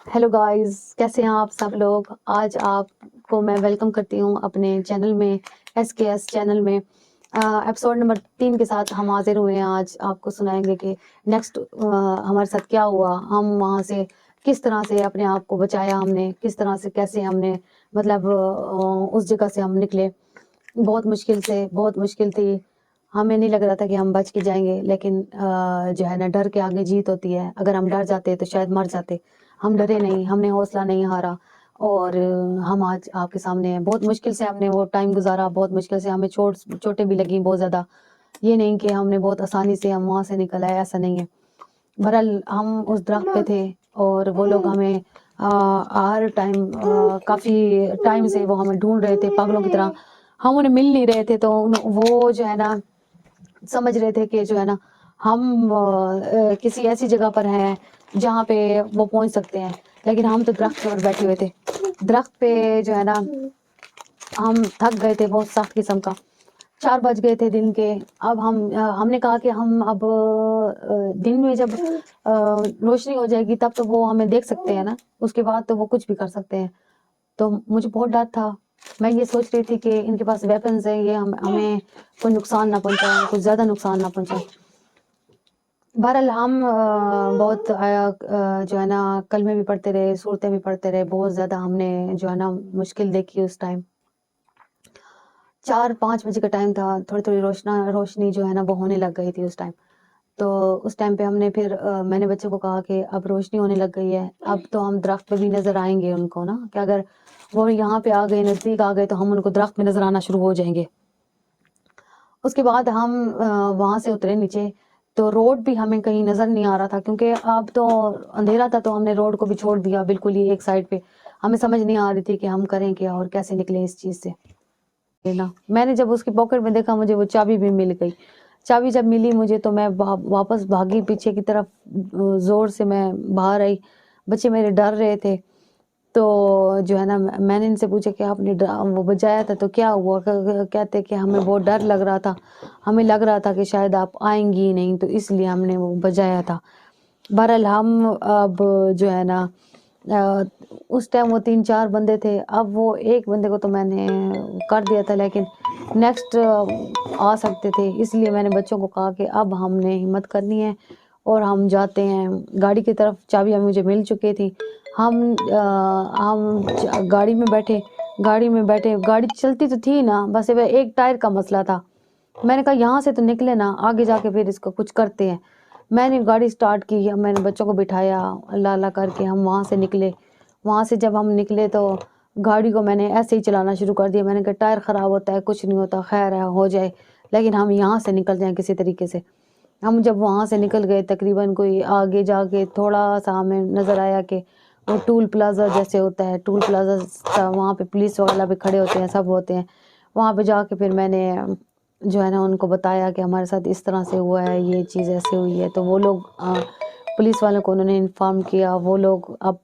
Hello guys, कैसे हैं आप सब लोग। आज आपको मैं वेलकम करती हूँ अपने चैनल में, SKS चैनल में। एपिसोड नंबर 3 के साथ हम हाजिर हुए हैं। आज आपको सुनाएंगे कि नेक्स्ट हमारे साथ क्या हुआ, हम वहाँ से किस तरह से अपने आप को बचाया, हमने किस तरह से, कैसे हमने मतलब उस जगह से हम निकले। बहुत मुश्किल थी। हमें नहीं लग रहा था कि हम बच के जाएंगे, लेकिन जो है ना, डर के आगे जीत होती है। अगर हम डर जाते तो शायद मर जाते। हम डरे नहीं, हमने हौसला नहीं हारा, और हम आज आपके सामने हैं। बहुत मुश्किल से हमने वो टाइम गुजारा, बहुत मुश्किल से हमें चोटें भी लगी बहुत ज़्यादा। ये नहीं कि हमने बहुत आसानी से हम वहाँ से निकल आए, ऐसा नहीं है। बहरहाल हम उस दरख्त पे थे और वो लोग हमें हर टाइम काफ़ी टाइम से वो हमें ढूंढ रहे थे पागलों की तरह। हम उन्हें मिल नहीं रहे थे, तो वो जो है ना, समझ रहे थे कि जो है ना, हम किसी ऐसी जगह पर हैं जहाँ पे वो पहुंच सकते हैं। लेकिन हम तो दरख्त पर बैठे हुए थे। दरख्त पे जो है ना, हम थक गए थे, बहुत सख्त किस्म का। 4 बज गए थे दिन के। अब हमने कहा कि हम अब दिन में जब रोशनी हो जाएगी तब तो वो हमें देख सकते हैं ना, उसके बाद तो वो कुछ भी कर सकते हैं। तो मुझे बहुत डर था। मैं ये सोच रही थी कि इनके पास वेपन्स हैं, ये हमें कोई नुकसान ना पहुंचाए, कुछ ज़्यादा नुकसान ना पहुंचाए। बहरहाल हम बहुत जो है ना, कलमे भी पढ़ते रहे, सूरतें भी पढ़ते रहे। बहुत ज़्यादा हमने जो है ना मुश्किल देखी उस टाइम। 4-5 बजे का टाइम था। थोड़ी रोशनी जो है ना वो होने लग गई थी उस टाइम। तो उस टाइम पे हमने फिर मैंने बच्चों को कहा कि अब रोशनी होने लग गई है, अब तो हम दरख्त पे भी नज़र आएंगे उनको ना, कि अगर वो यहाँ पे आ गए, नज़दीक आ गए, तो हम उनको दरख्त में नज़र आना शुरू हो जाएंगे। उसके बाद हम वहाँ से उतरे नीचे, तो रोड भी हमें कहीं नज़र नहीं आ रहा था, क्योंकि अब तो अंधेरा था। तो हमने रोड को भी छोड़ दिया बिल्कुल ही एक साइड पे। हमें समझ नहीं आ रही थी कि हम करें क्या और कैसे निकले इस चीज़ से ना। मैंने जब उसकी पॉकेट में देखा, मुझे वो चाबी भी मिल गई। चाबी जब मिली मुझे, तो मैं वापस भागी पीछे की तरफ। ज़ोर से मैं बाहर आई। बच्चे मेरे डर रहे थे। तो जो है ना, मैंने इनसे पूछा कि आपने वो बजाया था तो क्या हुआ। कहते कि हमें बहुत डर लग रहा था, हमें लग रहा था कि शायद आप आएंगी ही नहीं, तो इसलिए हमने वो बजाया था। बहरहाल हम अब जो है ना, अ, उस टाइम वो 3-4 बंदे थे। अब वो एक बंदे को तो मैंने कर दिया था, लेकिन नेक्स्ट आ सकते थे, इसलिए मैंने बच्चों को कहा कि अब हमने हिम्मत करनी है और हम जाते हैं गाड़ी की तरफ। चाबियाँ मुझे मिल चुकी थी। हम गाड़ी में बैठे। गाड़ी चलती तो थी ना, बस एक टायर का मसला था। मैंने कहा यहाँ से तो निकले ना, आगे जाके फिर इसको कुछ करते हैं। मैंने गाड़ी स्टार्ट की, मैंने बच्चों को बिठाया, अल्लाह अल्लाह करके हम वहाँ से निकले। वहाँ से जब हम निकले तो गाड़ी को मैंने ऐसे ही चलाना शुरू कर दिया। मैंने कहा टायर ख़राब होता है, कुछ नहीं होता, खैर है, हो जाए, लेकिन हम यहाँ से निकल जाएं किसी तरीके से। हम जब वहाँ से निकल गए, तकरीबन कोई आगे जाके थोड़ा सा हमें नज़र आया कि वो टूल प्लाज़ा जैसे होता है, टूल प्लाज़ा, वहाँ पे पुलिस वाला भी खड़े होते हैं, सब होते हैं। वहाँ पे जाके फिर मैंने जो है ना उनको बताया कि हमारे साथ इस तरह से हुआ है, ये चीज़ ऐसे हुई है। तो वो लोग पुलिस वालों को उन्होंने इन्फॉर्म किया। वो लोग अब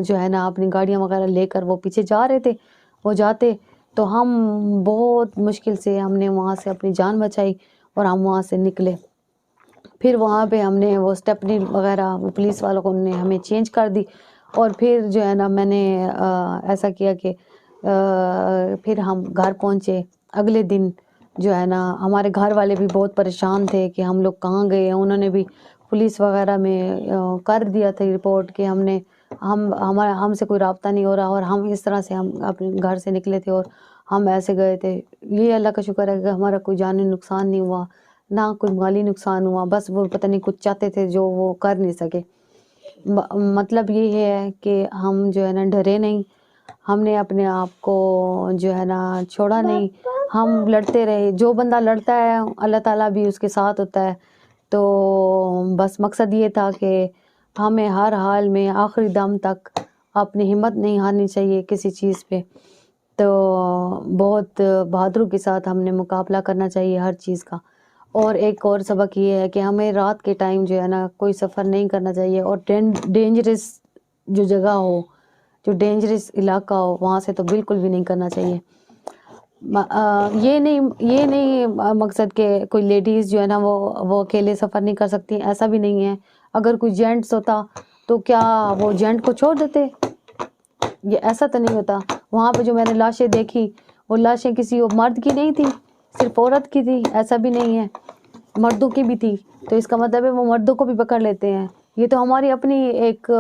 जो है ना अपनी गाड़ियाँ वगैरह लेकर वो पीछे जा रहे थे। वो जाते तो हम बहुत मुश्किल से हमने वहाँ से अपनी जान बचाई और हम वहाँ से निकले। फिर वहाँ पे हमने वो स्टेपनी वगैरह वो पुलिस वालों को उन्होंने हमें चेंज कर दी। और फिर जो है ना मैंने ऐसा किया कि फिर हम घर पहुँचे। अगले दिन जो है ना, हमारे घर वाले भी बहुत परेशान थे कि हम लोग कहाँ गए हैं। उन्होंने भी पुलिस वगैरह में कर दिया था रिपोर्ट कि हमसे कोई राब्ता नहीं हो रहा, और हम इस तरह से हम अपने घर से निकले थे और हम ऐसे गए थे। ये अल्लाह का शुक्र है कि हमारा कोई जानी नुकसान नहीं हुआ, ना कोई माली नुकसान हुआ। बस वो पता नहीं कुछ चाहते थे जो वो कर नहीं सके। मतलब ये है कि हम जो है ना डरे नहीं, हमने अपने आप को जो है ना छोड़ा नहीं, हम लड़ते रहे। जो बंदा लड़ता है अल्लाह ताला भी उसके साथ होता है। तो बस मकसद ये था कि हमें हर हाल में आखिरी दम तक अपनी हिम्मत नहीं हारनी चाहिए किसी चीज़ पे। तो बहुत बहादुरी के साथ हमने मुकाबला करना चाहिए हर चीज़ का। और एक और सबक ये है कि हमें रात के टाइम जो है ना कोई सफ़र नहीं करना चाहिए, और डेंजरस जो जगह हो, जो डेंजरस इलाका हो, वहाँ से तो बिल्कुल भी नहीं करना चाहिए। ये नहीं मकसद के कोई लेडीज़ जो है ना वो अकेले सफ़र नहीं कर सकती, ऐसा भी नहीं है। अगर कोई जेंट्स होता تو کیا وہ جینٹ کو چھوڑ دیتے؟ یہ ایسا تو نہیں ہوتا. وہاں پہ جو میں نے لاشیں دیکھی وہ لاشیں کسی مرد کی نہیں تھی، صرف عورت کی تھی. ایسا بھی نہیں ہے، مردوں کی بھی تھی. تو اس کا مطلب ہے وہ مردوں کو بھی پکڑ لیتے ہیں. یہ تو ہماری اپنی ایک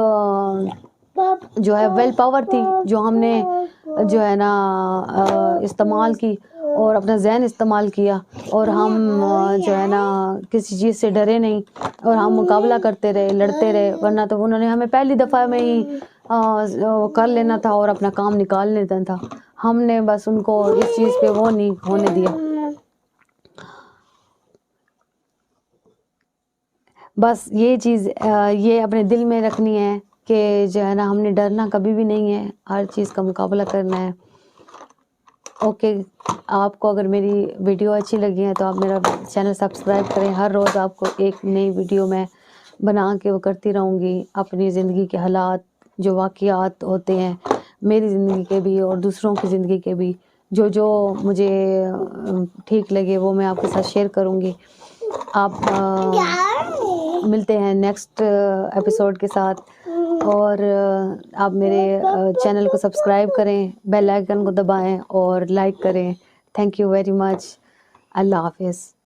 جو ہے ویل پاور تھی جو ہم نے جو ہے نا استعمال کی اور اپنا ذہن استعمال کیا، اور ہم جو ہے نا کسی چیز سے ڈرے نہیں اور ہم مقابلہ کرتے رہے، لڑتے رہے. ورنہ تو انہوں نے ہمیں پہلی دفعہ میں ہی کر لینا تھا اور اپنا کام نکال لینا تھا. ہم نے بس ان کو اس چیز پہ وہ نہیں ہونے دیا. بس یہ چیز یہ اپنے دل میں رکھنی ہے کہ جو ہے نا ہم نے ڈرنا کبھی بھی نہیں ہے، ہر چیز کا مقابلہ کرنا ہے. اوکے، آپ کو اگر میری ویڈیو اچھی لگی ہے تو آپ میرا چینل سبسکرائب کریں. ہر روز آپ کو ایک نئی ویڈیو میں بنا کے وہ کرتی رہوں گی. اپنی زندگی کے حالات، جو واقعات ہوتے ہیں میری زندگی کے بھی اور دوسروں کی زندگی کے بھی، جو مجھے ٹھیک لگے وہ میں آپ کے ساتھ شیئر کروں گی. آپ ملتے ہیں نیکسٹ ایپیسوڈ کے ساتھ، اور آپ میرے چینل کو سبسکرائب کریں، بیل آئیکن کو دبائیں اور لائک کریں. Thank you very much. اللہ حافظ.